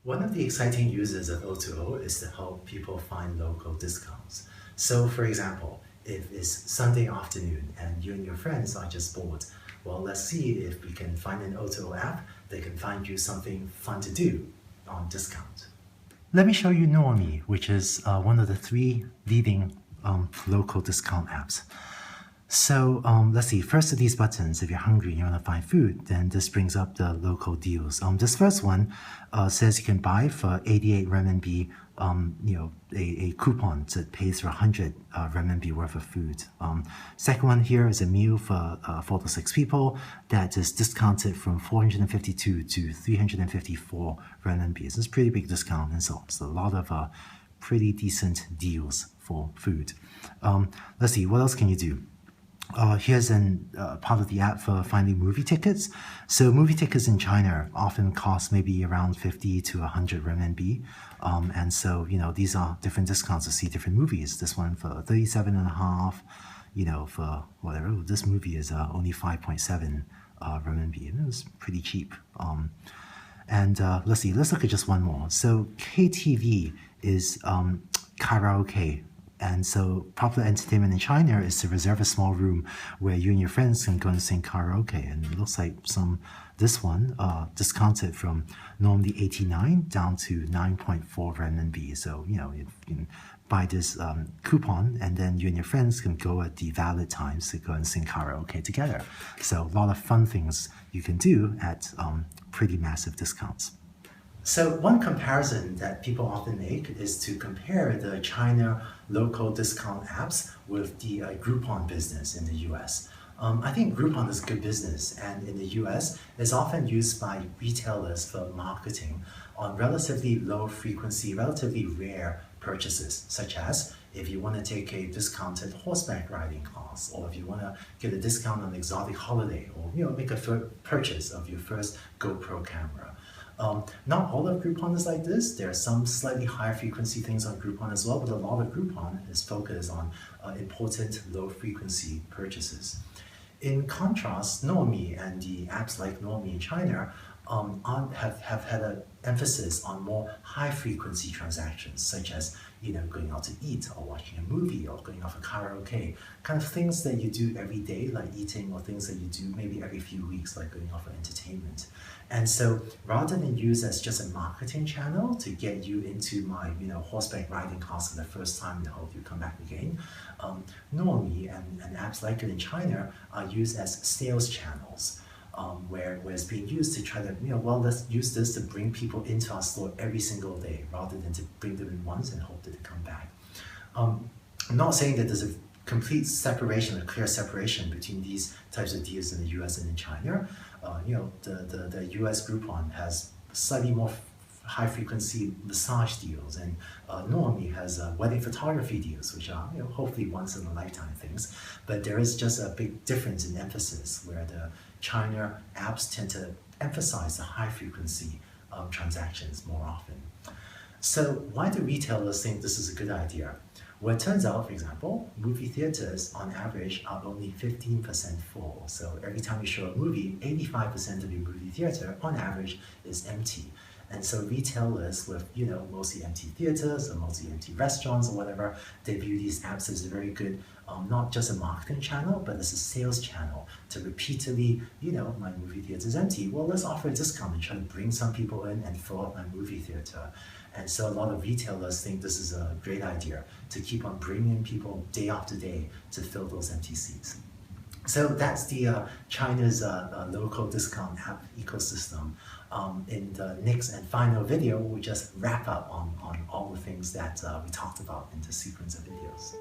One of the exciting uses of O2O is to help people find local discounts. So for example, if it's Sunday afternoon and you and your friends are just bored, well, let's see if we can find an O2O app that can find you something fun to do on discount. Let me show you Nuomi, which is one of the three leading local discount apps. So let's see, first of these buttons, if you're hungry and you want to find food, then this brings up the local deals. This first one says you can buy for 88 renminbi, a coupon that pays for 100 renminbi worth of food. Second one here is a meal for 4 to 6 people that is discounted from 452 to 354 renminbi. It's a pretty big discount, and so it's a lot of pretty decent deals for food. Let's see, what else can you do? Here's part of the app for finding movie tickets. So movie tickets in China often cost maybe around 50 to 100 renminbi. And so, these are different discounts to see different movies. This one for 37.5, for whatever. This movie is only 5.7 renminbi. And it's pretty cheap. Let's see, let's look at just one more. So KTV is karaoke. And so popular entertainment in China is to reserve a small room where you and your friends can go and sing karaoke. And it looks like this one discounted from normally 89 down to 9.4 renminbi. So, you can buy this coupon and then you and your friends can go at the valid times to go and sing karaoke together. So a lot of fun things you can do at pretty massive discounts. So one comparison that people often make is to compare the China local discount apps with the Groupon business in the US. I think Groupon is good business, and in the US, it's often used by retailers for marketing on relatively low frequency, relatively rare purchases, such as if you want to take a discounted horseback riding class, or if you want to get a discount on an exotic holiday, or make a purchase of your first GoPro camera. Not all of Groupon is like this. There are some slightly higher frequency things on Groupon as well, but a lot of Groupon is focused on important low frequency purchases. In contrast, Nuomi and the apps like Nuomi in China have had an emphasis on more high frequency transactions, such as going out to eat or watching a movie or going out for karaoke, kind of things that you do every day like eating, or things that you do maybe every few weeks like going out for entertainment. And so rather than use as just a marketing channel to get you into my horseback riding class for the first time and hope you come back again, Nuomi and apps like it in China are used as sales channels. Where it's being used to try to, let's use this to bring people into our store every single day rather than to bring them in once and hope that they come back. I'm not saying that there's a complete separation, a clear separation between these types of deals in the US and in China. The US Groupon has slightly more high frequency massage deals, and Nuomi has wedding photography deals, which are hopefully once in a lifetime things. But there is just a big difference in emphasis, where the China apps tend to emphasize the high frequency transactions more often. So why do retailers think this is a good idea? Well, it turns out, for example, movie theaters on average are only 15% full. So every time you show a movie, 85% of your movie theater on average is empty. And so retailers with, mostly empty theaters or mostly empty restaurants or whatever, they view these apps as a very good, not just a marketing channel, but as a sales channel to repeatedly, my movie theater is empty. Well, let's offer a discount and try to bring some people in and fill up my movie theater. And so a lot of retailers think this is a great idea to keep on bringing people day after day to fill those empty seats. So that's the China's local discount app ecosystem. In the next and final video, we just wrap up on all the things that we talked about in the sequence of videos.